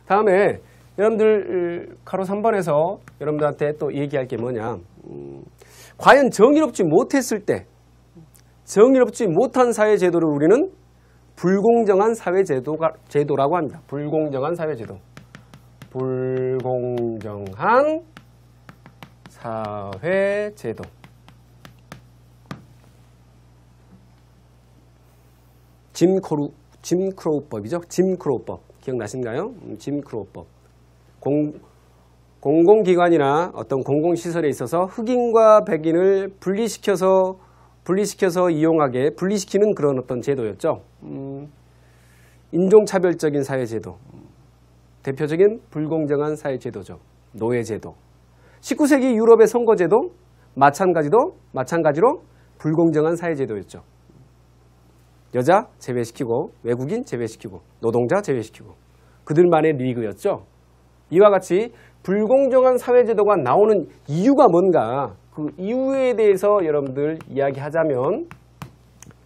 다음에 여러분들 가로 3번에서 여러분들한테 또 얘기할 게 뭐냐. 과연 정의롭지 못했을 때, 정의롭지 못한 사회제도를 우리는 불공정한 사회제도라고 합니다. 불공정한 사회제도. 불공정한 사회제도. 짐 크로우법이죠. 짐 크로우법. 기억나신가요? 짐 크로우법. 공공기관이나 어떤 공공시설에 있어서 흑인과 백인을 분리시켜서 이용하게 분리시키는 그런 어떤 제도였죠. 인종차별적인 사회제도. 대표적인 불공정한 사회제도죠. 노예제도. 19세기 유럽의 선거제도 마찬가지로 불공정한 사회제도였죠. 여자 제외시키고 외국인 제외시키고 노동자 제외시키고 그들만의 리그였죠. 이와 같이 불공정한 사회제도가 나오는 이유가 뭔가 그 이유에 대해서 여러분들 이야기하자면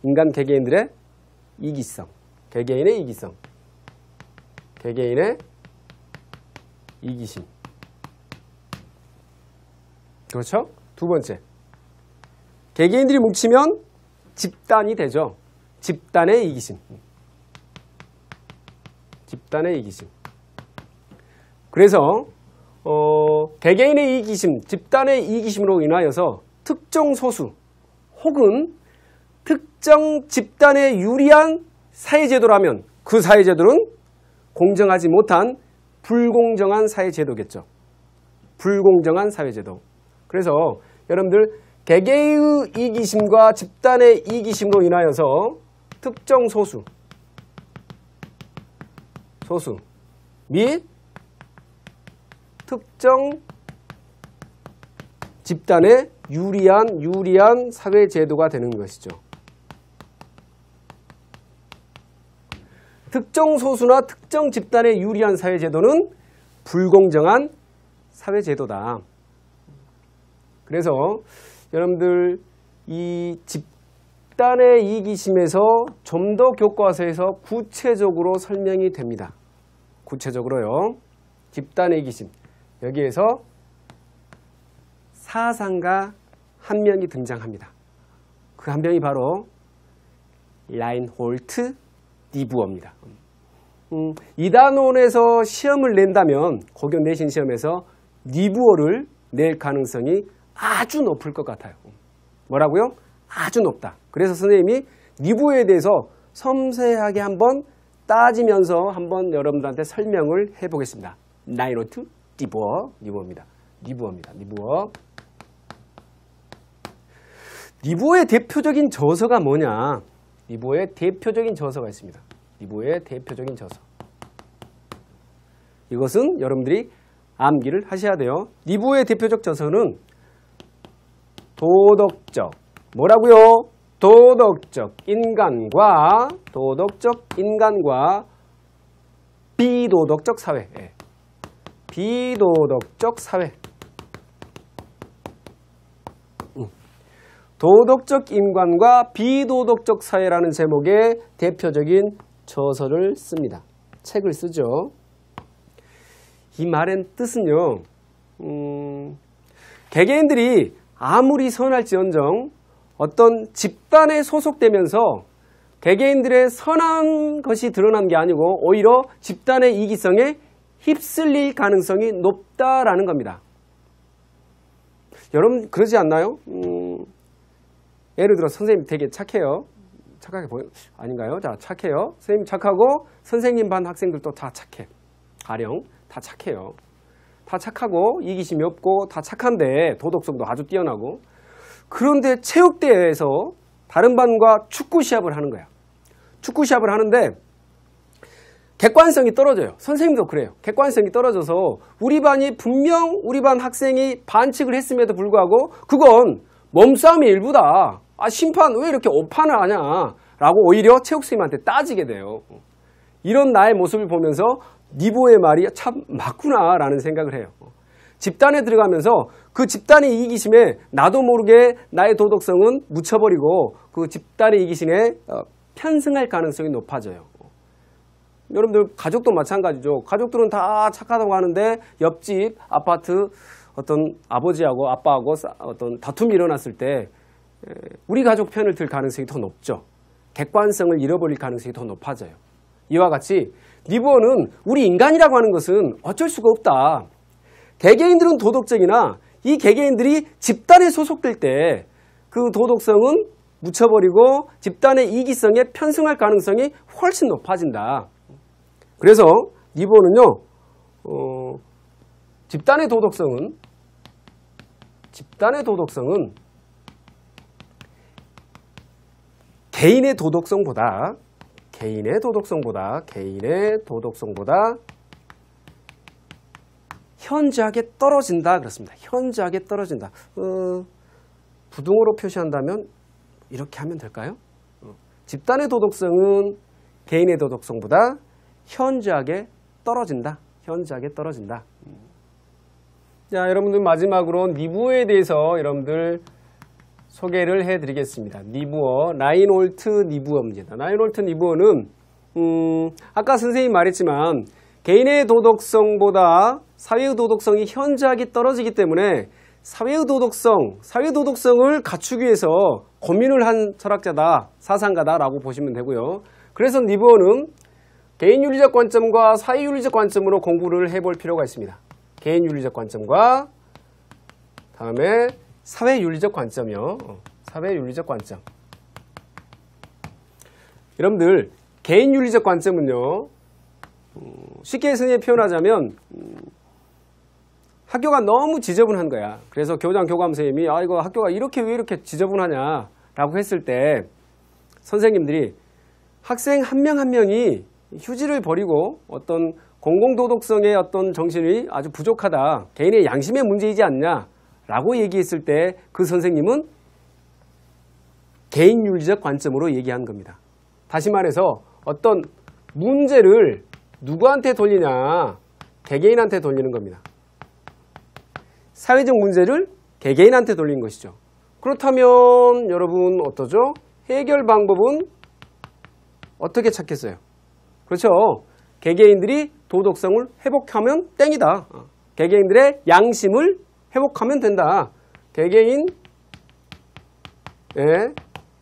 인간 개개인들의 이기성, 개개인의 이기성, 개개인의 이기심. 그렇죠? 두 번째, 개개인들이 뭉치면 집단이 되죠. 집단의 이기심. 집단의 이기심. 그래서 개개인의 이기심, 집단의 이기심으로 인하여서 특정 소수 혹은 특정 집단에 유리한 사회제도라면 그 사회제도는 공정하지 못한 불공정한 사회제도겠죠. 불공정한 사회제도. 그래서 여러분들 개개의 이기심과 집단의 이기심으로 인하여서 특정 소수 및 특정 집단에 유리한 사회제도가 되는 것이죠. 특정 소수나 특정 집단에 유리한 사회제도는 불공정한 사회제도다. 그래서 여러분들 이 집단의 이기심에서 좀 더 교과서에서 구체적으로 설명이 됩니다. 구체적으로요. 집단의 이기심. 여기에서 사상가 한 명이 등장합니다. 그 한 명이 바로 라인홀트 니부어입니다. 이단원에서 시험을 낸다면 고교 내신 시험에서 니부어를 낼 가능성이 아주 높을 것 같아요. 뭐라고요? 아주 높다. 그래서 선생님이 니부어에 대해서 섬세하게 한번 따지면서 한번 여러분들한테 설명을 해보겠습니다. 라인홀트 니부어입니다. 니부어입니다. 니부어의 대표적인 저서가 뭐냐? 니부어의 대표적인 저서가 있습니다. 니부어의 대표적인 저서. 이것은 여러분들이 암기를 하셔야 돼요. 니부어의 대표적 저서는 도덕적, 뭐라고요? 도덕적 인간과 비도덕적 사회. 비도덕적 사회. 도덕적 인간과 비도덕적 사회라는 제목의 대표적인 저서를 씁니다. 책을 쓰죠. 이 말의 뜻은요. 개개인들이 아무리 선할지언정 어떤 집단에 소속되면서 개개인들의 선한 것이 드러난 게 아니고 오히려 집단의 이기성에 휩쓸릴 가능성이 높다라는 겁니다. 여러분 그러지 않나요? 예를 들어 선생님 되게 착해요. 착하게 보여 아닌가요? 자, 착해요. 선생님 착하고 선생님 반 학생들도 다 착해. 가령 다 착해요. 다 착하고 이기심이 없고 다 착한데 도덕성도 아주 뛰어나고 그런데 체육대회에서 다른 반과 축구 시합을 하는 거야. 축구 시합을 하는데 객관성이 떨어져요. 선생님도 그래요. 객관성이 떨어져서 우리 반이 분명 우리 반 학생이 반칙을 했음에도 불구하고 그건 몸싸움의 일부다. 아, 심판 왜 이렇게 오판을 하냐 라고 오히려 체육선생님한테 따지게 돼요. 이런 나의 모습을 보면서 니부어의 말이 참 맞구나 라는 생각을 해요. 집단에 들어가면서 그 집단의 이기심에 나도 모르게 나의 도덕성은 묻혀버리고 그 집단의 이기심에 편승할 가능성이 높아져요. 여러분들 가족도 마찬가지죠. 가족들은 다 착하다고 하는데 옆집 아파트 어떤 아버지하고 아빠하고 어떤 다툼이 일어났을 때 우리 가족 편을 들 가능성이 더 높죠. 객관성을 잃어버릴 가능성이 더 높아져요. 이와 같이 니부어는 우리 인간이라고 하는 것은 어쩔 수가 없다. 개개인들은 도덕적이나 이 개개인들이 집단에 소속될 때 그 도덕성은 묻혀버리고 집단의 이기성에 편승할 가능성이 훨씬 높아진다. 그래서 니부어는요, 집단의 도덕성은 개인의 도덕성보다 현저하게 떨어진다 그렇습니다. 현저하게 떨어진다. 부등호로 표시한다면 이렇게 하면 될까요? 집단의 도덕성은 개인의 도덕성보다 현저하게 떨어진다. 자, 여러분들 마지막으로 니부어에 대해서 여러분들 소개를 해드리겠습니다. 니부어, 라인홀트 니부어입니다. 라인홀트 니부어는 아까 선생님이 말했지만 개인의 도덕성보다 사회의 도덕성이 현저하게 떨어지기 때문에 사회의 도덕성을 갖추기 위해서 고민을 한 철학자다, 사상가다라고 보시면 되고요. 그래서 니부어는 개인윤리적 관점과 사회윤리적 관점으로 공부를 해볼 필요가 있습니다. 개인윤리적 관점과 다음에 사회윤리적 관점이요. 사회윤리적 관점. 여러분들 개인윤리적 관점은요, 쉽게 선생님이 표현하자면 학교가 너무 지저분한 거야. 그래서 교장 교감 선생님이 이거 학교가 왜 이렇게 지저분하냐 라고 했을 때 선생님들이 학생 한 명 한 명이 휴지를 버리고 어떤 공공도덕성의 어떤 정신이 아주 부족하다, 개인의 양심의 문제이지 않냐 라고 얘기했을 때 그 선생님은 개인윤리적 관점으로 얘기한 겁니다. 다시 말해서 어떤 문제를 누구한테 돌리냐, 개개인한테 돌리는 겁니다. 사회적 문제를 개개인한테 돌린 것이죠. 그렇다면 여러분 어떠죠? 해결 방법은 어떻게 찾겠어요? 그렇죠. 개개인들이 도덕성을 회복하면 땡이다. 개개인들의 양심을 회복하면 된다. 개개인의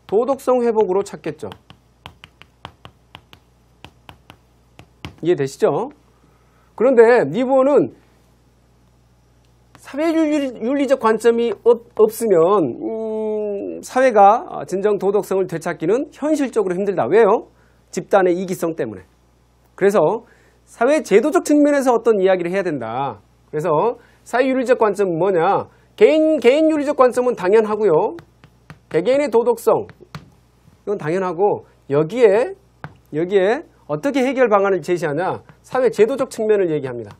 도덕성 회복으로 찾겠죠. 이해되시죠? 그런데 니부어는 사회윤리적 관점이 없으면 사회가 진정 도덕성을 되찾기는 현실적으로 힘들다. 왜요? 집단의 이기성 때문에. 그래서 사회 제도적 측면에서 어떤 이야기를 해야 된다. 그래서 사회윤리적 관점은 뭐냐? 개인윤리적 관점은 당연하고요. 개개인의 도덕성, 이건 당연하고, 여기에 어떻게 해결 방안을 제시하냐? 사회 제도적 측면을 얘기합니다.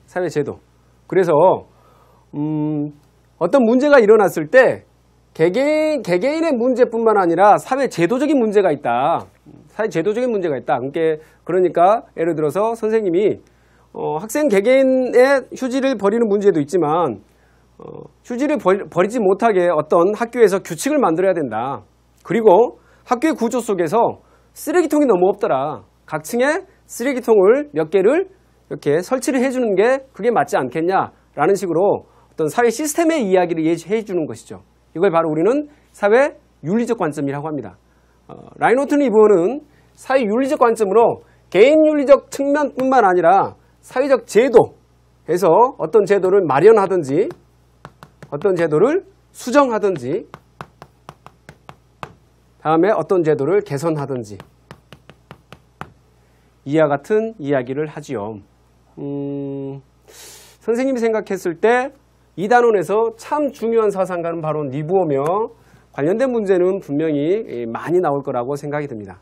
사회 제도. 그래서 어떤 문제가 일어났을 때 개개인의 문제뿐만 아니라 사회 제도적인 문제가 있다. 사회 제도적인 문제가 있다. 그러니까 예를 들어서 선생님이 학생 개개인의 휴지를 버리는 문제도 있지만 휴지를 버리지 못하게 어떤 학교에서 규칙을 만들어야 된다. 그리고 학교의 구조 속에서 쓰레기통이 너무 없더라. 각 층에 쓰레기통을 몇 개를 이렇게 설치를 해주는 게 그게 맞지 않겠냐라는 식으로 어떤 사회 시스템의 이야기를 해주는 것이죠. 이걸 바로 우리는 사회 윤리적 관점이라고 합니다. 라인홀트 니부어는 사회 윤리적 관점으로 개인 윤리적 측면뿐만 아니라 사회적 제도에서 어떤 제도를 마련하든지 어떤 제도를 수정하든지 다음에 어떤 제도를 개선하든지 이와 같은 이야기를 하지요. 선생님이 생각했을 때 이 단원에서 참 중요한 사상가는 바로 니부어며 관련된 문제는 분명히 많이 나올 거라고 생각이 듭니다.